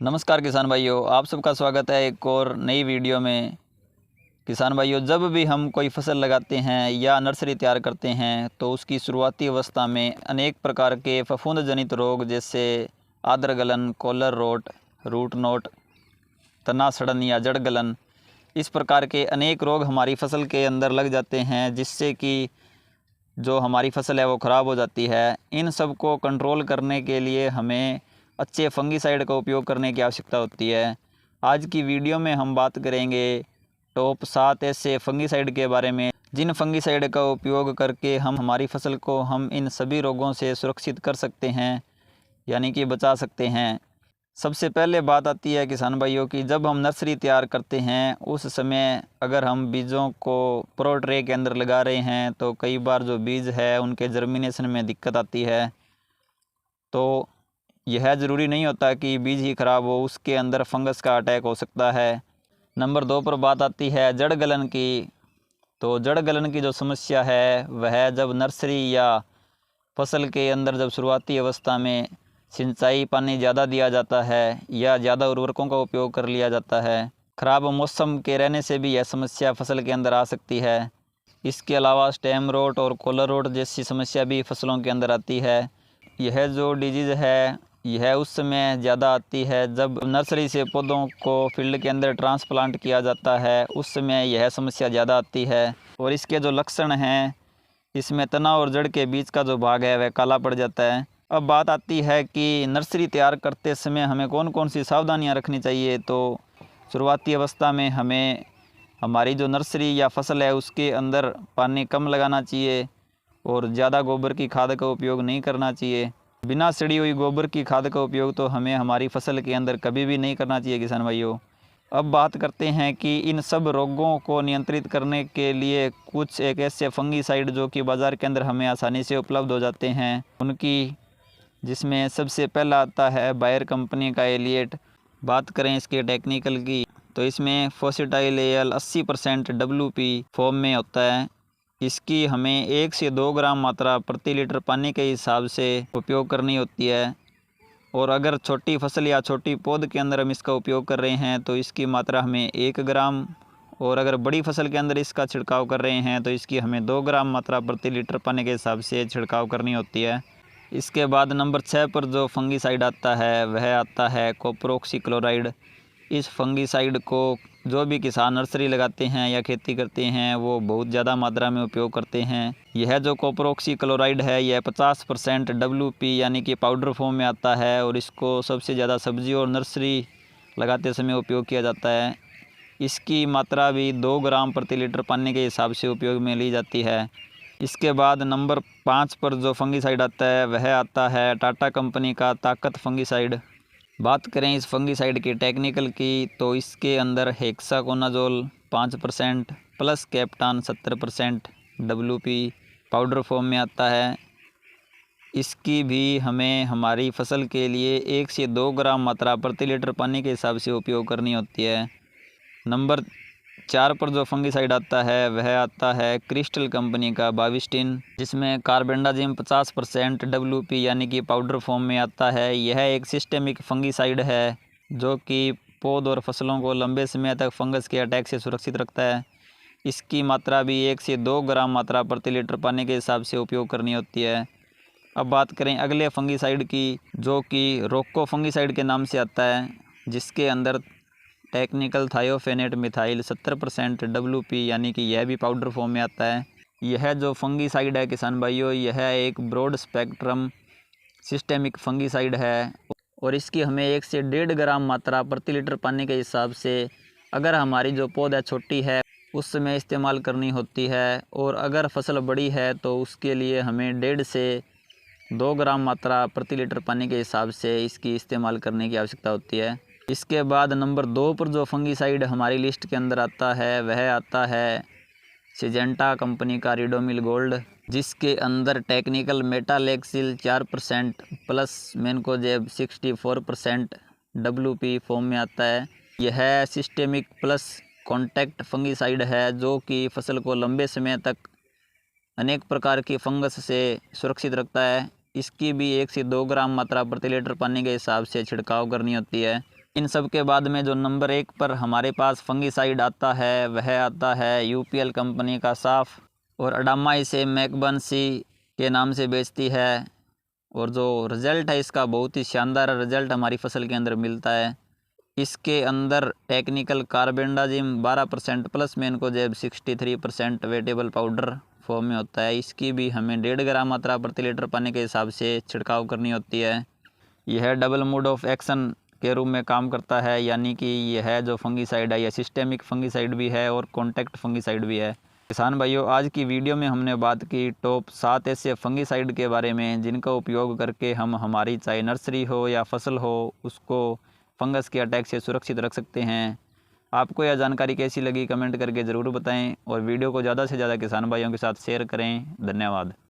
नमस्कार किसान भाइयों, आप सबका स्वागत है एक और नई वीडियो में। किसान भाइयों, जब भी हम कोई फसल लगाते हैं या नर्सरी तैयार करते हैं तो उसकी शुरुआती अवस्था में अनेक प्रकार के फफूंद जनित रोग जैसे आद्र गलन, कॉलर रोट, रूट नोट, तना सड़न या जड़ गलन, इस प्रकार के अनेक रोग हमारी फसल के अंदर लग जाते हैं, जिससे कि जो हमारी फसल है वो ख़राब हो जाती है। इन सब को कंट्रोल करने के लिए हमें अच्छे फंगीसाइड का उपयोग करने की आवश्यकता होती है। आज की वीडियो में हम बात करेंगे टॉप 7 ऐसे फंगीसाइड के बारे में, जिन फंगीसाइड का उपयोग करके हम हमारी फसल को इन सभी रोगों से सुरक्षित कर सकते हैं, यानी कि बचा सकते हैं। सबसे पहले बात आती है किसान भाइयों की, जब हम नर्सरी तैयार करते हैं उस समय अगर हम बीजों को प्रो ट्रे के अंदर लगा रहे हैं तो कई बार जो बीज है उनके जर्मिनेशन में दिक्कत आती है। तो यह ज़रूरी नहीं होता कि बीज ही ख़राब हो, उसके अंदर फंगस का अटैक हो सकता है। नंबर 2 पर बात आती है जड़ गलन की। तो जड़ गलन की जो समस्या है वह जब नर्सरी या फसल के अंदर जब शुरुआती अवस्था में सिंचाई पानी ज़्यादा दिया जाता है या ज़्यादा उर्वरकों का उपयोग कर लिया जाता है, ख़राब मौसम के रहने से भी यह समस्या फसल के अंदर आ सकती है। इसके अलावा स्टेम रोट और कॉलर रोट जैसी समस्या भी फसलों के अंदर आती है। यह जो डिजीज़ है यह उस समय ज़्यादा आती है जब नर्सरी से पौधों को फील्ड के अंदर ट्रांसप्लांट किया जाता है, उस समय यह समस्या ज़्यादा आती है। और इसके जो लक्षण हैं, इसमें तना और जड़ के बीच का जो भाग है वह काला पड़ जाता है। अब बात आती है कि नर्सरी तैयार करते समय हमें कौन कौन सी सावधानियां रखनी चाहिए। तो शुरुआती अवस्था में हमें हमारी जो नर्सरी या फसल है उसके अंदर पानी कम लगाना चाहिए और ज़्यादा गोबर की खाद का उपयोग नहीं करना चाहिए। बिना सड़ी हुई गोबर की खाद का उपयोग तो हमें हमारी फसल के अंदर कभी भी नहीं करना चाहिए किसान भाइयों। अब बात करते हैं कि इन सब रोगों को नियंत्रित करने के लिए कुछ एक ऐसे फंगीसाइड जो कि बाज़ार के अंदर हमें आसानी से उपलब्ध हो जाते हैं उनकी, जिसमें सबसे पहला आता है बायर कंपनी का एलिएट। बात करें इसके टेक्निकल की तो इसमें फोसिटाइल एल 80% WP फॉर्म में होता है। इसकी हमें 1 से 2 ग्राम मात्रा प्रति लीटर पानी के हिसाब से उपयोग करनी होती है। और अगर छोटी फसल या छोटी पौध के अंदर हम इसका उपयोग कर रहे हैं तो इसकी मात्रा हमें 1 ग्राम, और अगर बड़ी फसल के अंदर इसका छिड़काव कर रहे हैं तो इसकी हमें 2 ग्राम मात्रा प्रति लीटर पानी के हिसाब से छिड़काव करनी होती है। इसके बाद नंबर 6 पर जो फंगीसाइड आता है वह आता है कॉपर ऑक्सीक्लोराइड। इस फंगीसाइड को जो भी किसान नर्सरी लगाते हैं या खेती करते हैं वो बहुत ज़्यादा मात्रा में उपयोग करते हैं। यह जो कॉपर ऑक्सीक्लोराइड है यह 50% WP यानी कि पाउडर फॉर्म में आता है और इसको सबसे ज़्यादा सब्जी और नर्सरी लगाते समय उपयोग किया जाता है। इसकी मात्रा भी 2 ग्राम प्रति लीटर पानी के हिसाब से उपयोग में ली जाती है। इसके बाद नंबर 5 पर जो फंगीसाइड आता है वह आता है टाटा कंपनी का ताकत फंगीसाइड। बात करें इस फंगीसाइड की टेक्निकल की तो इसके अंदर hexaconazole 5% plus captan 70% WP powder form में आता है। इसकी भी हमें हमारी फसल के लिए 1 से 2 ग्राम मात्रा प्रति लीटर पानी के हिसाब से उपयोग करनी होती है। नंबर 4 पर जो फंगीसाइड आता है वह आता है क्रिस्टल कंपनी का बाविस्टिन, जिसमें कार्बेंडाजिम 50% WP यानी कि पाउडर फॉर्म में आता है। यह एक सिस्टेमिक फंगीसाइड है जो कि पौध और फसलों को लंबे समय तक फंगस के अटैक से सुरक्षित रखता है। इसकी मात्रा भी 1 से 2 ग्राम मात्रा प्रति लीटर पानी के हिसाब से उपयोग करनी होती है। अब बात करें अगले फंगीसाइड की जो कि रोको फंगीसाइड के नाम से आता है, जिसके अंदर टेक्निकल थायोफेनेट मिथाइल 70% WP यानी कि यह भी पाउडर फॉर्म में आता है। यह जो फंगीसाइड है किसान भाइयों यह एक ब्रॉड स्पेक्ट्रम सिस्टेमिक फंगीसाइड है और इसकी हमें 1 से 1.5 ग्राम मात्रा प्रति लीटर पानी के हिसाब से अगर हमारी जो पौधा छोटी है उस समय इस्तेमाल करनी होती है, और अगर फसल बड़ी है तो उसके लिए हमें 1.5 से 2 ग्राम मात्रा प्रति लीटर पानी के हिसाब से इसकी इस्तेमाल करने की आवश्यकता होती है। इसके बाद नंबर 2 पर जो फंगीसाइड हमारी लिस्ट के अंदर आता है वह आता है सिजेंटा कंपनी का रिडोमिल गोल्ड, जिसके अंदर technical metalaxyl 4% plus mancozeb 64% WP form में आता है। यह सिस्टेमिक प्लस कॉन्टैक्ट फंगीसाइड है जो कि फसल को लंबे समय तक अनेक प्रकार की फंगस से सुरक्षित रखता है। इसकी भी 1 से 2 ग्राम मात्रा प्रति लीटर पानी के हिसाब से छिड़काव करनी होती है। इन सब के बाद में जो नंबर 1 पर हमारे पास फंगिसाइड आता है वह आता है यूपीएल कंपनी का साफ, और अडामा इसे मैकबनसी के नाम से बेचती है। और जो रिज़ल्ट है इसका बहुत ही शानदार रिज़ल्ट हमारी फसल के अंदर मिलता है। इसके अंदर technical carbendazim 12% plus mancozeb 63% wettable powder form में होता है। इसकी भी हमें 1.5 ग्राम मात्रा प्रति लीटर पानी के हिसाब से छिड़काव करनी होती है। यह डबल मोड ऑफ एक्शन के रूप में काम करता है, यानी कि यह जो फंगिसाइड है यह सिस्टेमिक फंगिसाइड भी है और कॉन्टैक्ट फंगिसाइड भी है। किसान भाइयों, आज की वीडियो में हमने बात की टॉप 7 ऐसे फंगिसाइड के बारे में जिनका उपयोग करके हम हमारी चाहे नर्सरी हो या फसल हो उसको फंगस के अटैक से सुरक्षित रख सकते हैं। आपको यह जानकारी कैसी लगी कमेंट करके ज़रूर बताएं और वीडियो को ज़्यादा से ज़्यादा किसान भाइयों के साथ शेयर करें। धन्यवाद।